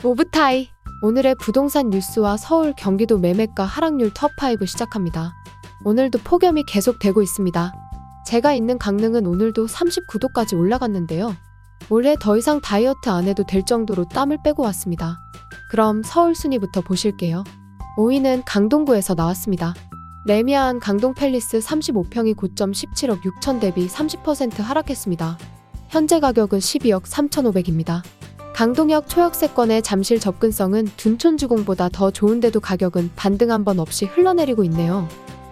오브타이. 오늘의 부동산 뉴스와 서울 경기도 매매가 하락률 톱5 시작합니다. 오늘도 폭염이 계속되고 있습니다. 제가 있는 강릉은 오늘도 39도까지 올라갔는데요. 올해 더 이상 다이어트 안 해도 될 정도로 땀을 빼고 왔습니다. 그럼 서울 순위부터 보실게요. 5위는 강동구에서 나왔습니다. 레미안 강동팰리스 35평이 고점 17억 6천 대비 30% 하락했습니다. 현재 가격은 12억 3,500입니다. 강동역 초역세권의 잠실 접근성은 둔촌주공보다 더 좋은데도 가격은 반등 한 번 없이 흘러내리고 있네요.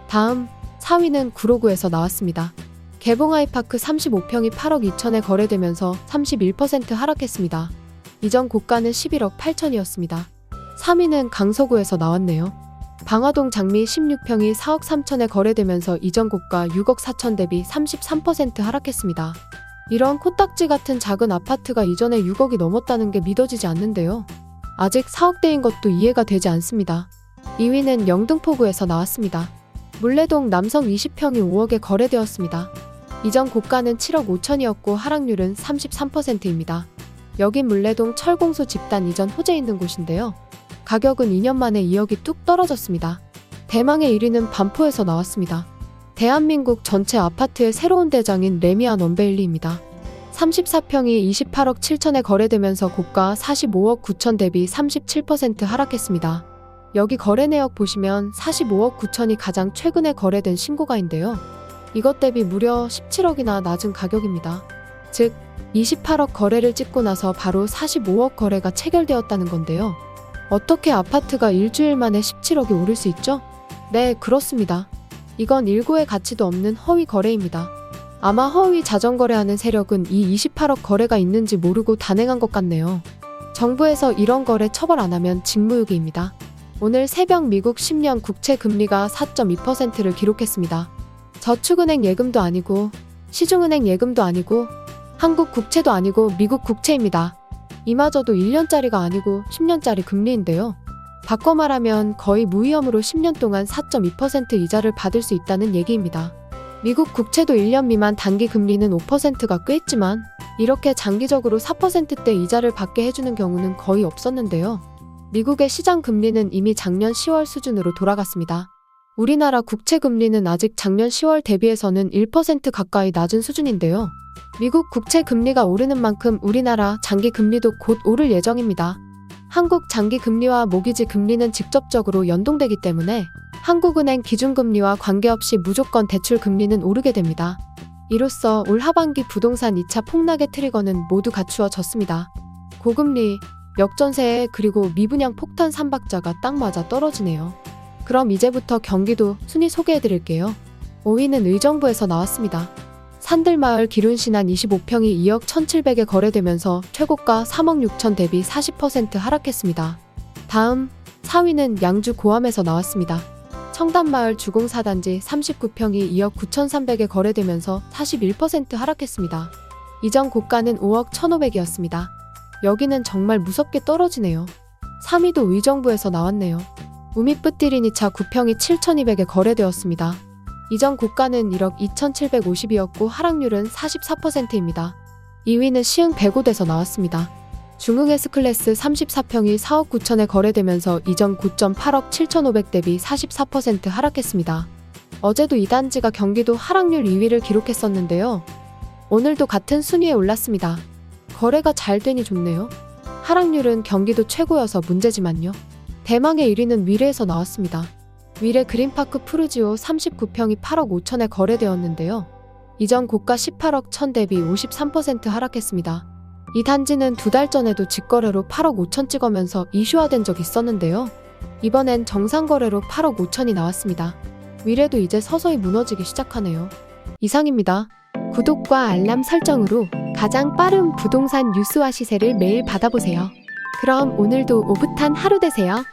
다음 4위는 구로구에서 나왔습니다. 개봉 아이파크 35평이 8억 2천에 거래되면서 31% 하락했습니다. 이전 고가는 11억 8천이었습니다. 3위는 강서구에서 나왔네요. 방화동 장미 16평이 4억 3천에 거래되면서 이전 고가 6억 4천 대비 33% 하락했습니다. 이런 코딱지 같은 작은 아파트가 이전에 6억이 넘었다는 게 믿어지지 않는데요. 아직 4억대인 것도 이해가 되지 않습니다. 2위는 영등포구에서 나왔습니다. 물레동 남성 20평이 5억에 거래되었습니다. 이전 고가는 7억 5천이었고 하락률은 33%입니다. 여긴 물레동 철공소 집단 이전 호재 있는 곳인데요. 가격은 2년 만에 2억이 뚝 떨어졌습니다. 대망의 1위는 반포에서 나왔습니다. 대한민국 전체 아파트의 새로운 대장인 레미안 원베일리입니다. 34평이 28억 7천에 거래되면서 고가 45억 9천 대비 37% 하락했습니다. 여기 거래 내역 보시면 45억 9천이 가장 최근에 거래된 신고가인데요. 이것 대비 무려 17억이나 낮은 가격입니다. 즉 28억 거래를 찍고 나서 바로 45억 거래가 체결되었다는 건데요. 어떻게 아파트가 일주일 만에 17억이 오를 수 있죠? 네, 그렇습니다. 이건 일고의 가치도 없는 허위 거래입니다. 아마 허위 자전거래하는 세력은 이 28억 거래가 있는지 모르고 단행한 것 같네요. 정부에서 이런 거래 처벌 안 하면 직무유기입니다. 오늘 새벽 미국 10년 국채 금리가 4.2%를 기록했습니다. 저축은행 예금도 아니고 시중은행 예금도 아니고 한국 국채도 아니고 미국 국채입니다. 이마저도 1년짜리가 아니고 10년짜리 금리인데요. 바꿔 말하면 거의 무위험으로 10년 동안 4.2% 이자를 받을 수 있다는 얘기입니다. 미국 국채도 1년 미만 단기 금리는 5%가 꽤 있지만 이렇게 장기적으로 4%대 이자를 받게 해주는 경우는 거의 없었는데요. 미국의 시장 금리는 이미 작년 10월 수준으로 돌아갔습니다. 우리나라 국채 금리는 아직 작년 10월 대비해서는 1% 가까이 낮은 수준인데요. 미국 국채 금리가 오르는 만큼 우리나라 장기 금리도 곧 오를 예정입니다. 한국 장기 금리와 모기지 금리는 직접적으로 연동되기 때문에 한국은행 기준금리와 관계없이 무조건 대출 금리는 오르게 됩니다. 이로써 올 하반기 부동산 2차 폭락의 트리거는 모두 갖추어졌습니다. 고금리, 역전세 그리고 미분양 폭탄 3박자가 딱 맞아 떨어지네요. 그럼 이제부터 경기도 순위 소개해드릴게요. 5위는 의정부에서 나왔습니다. 산들마을 기룬신안 25평이 2억 1,700에 거래되면서 최고가 3억 6천 대비 40% 하락했습니다. 다음 4위는 양주 고암에서 나왔습니다. 청담마을 주공4단지 39평이 2억 9,300에 거래되면서 41% 하락했습니다. 이전 고가는 5억 1,500이었습니다. 여기는 정말 무섭게 떨어지네요. 3위도 의정부에서 나왔네요. 우미뿌띠리니차 9평이 7,200에 거래되었습니다. 이전 고가는 1억 2,750이었고 하락률은 44%입니다. 2위는 시흥 백오대에서 나왔습니다. 중흥 S클래스 34평이 4억 9천에 거래되면서 이전 고점 8억 7,500 대비 44% 하락했습니다. 어제도 이 단지가 경기도 하락률 2위를 기록했었는데요. 오늘도 같은 순위에 올랐습니다. 거래가 잘 되니 좋네요. 하락률은 경기도 최고여서 문제지만요. 대망의 1위는 위례에서 나왔습니다. 위례 그린파크 푸르지오 39평이 8억 5천에 거래되었는데요. 이전 고가 18억 1천 대비 53% 하락했습니다. 이 단지는 2달 전에도 직거래로 8억 5천 찍으면서 이슈화된 적이 있었는데요. 이번엔 정상거래로 8억 5천이 나왔습니다. 위례도 이제 서서히 무너지기 시작하네요. 이상입니다. 구독과 알람 설정으로 가장 빠른 부동산 뉴스와 시세를 매일 받아보세요. 그럼 오늘도 오붓한 하루 되세요.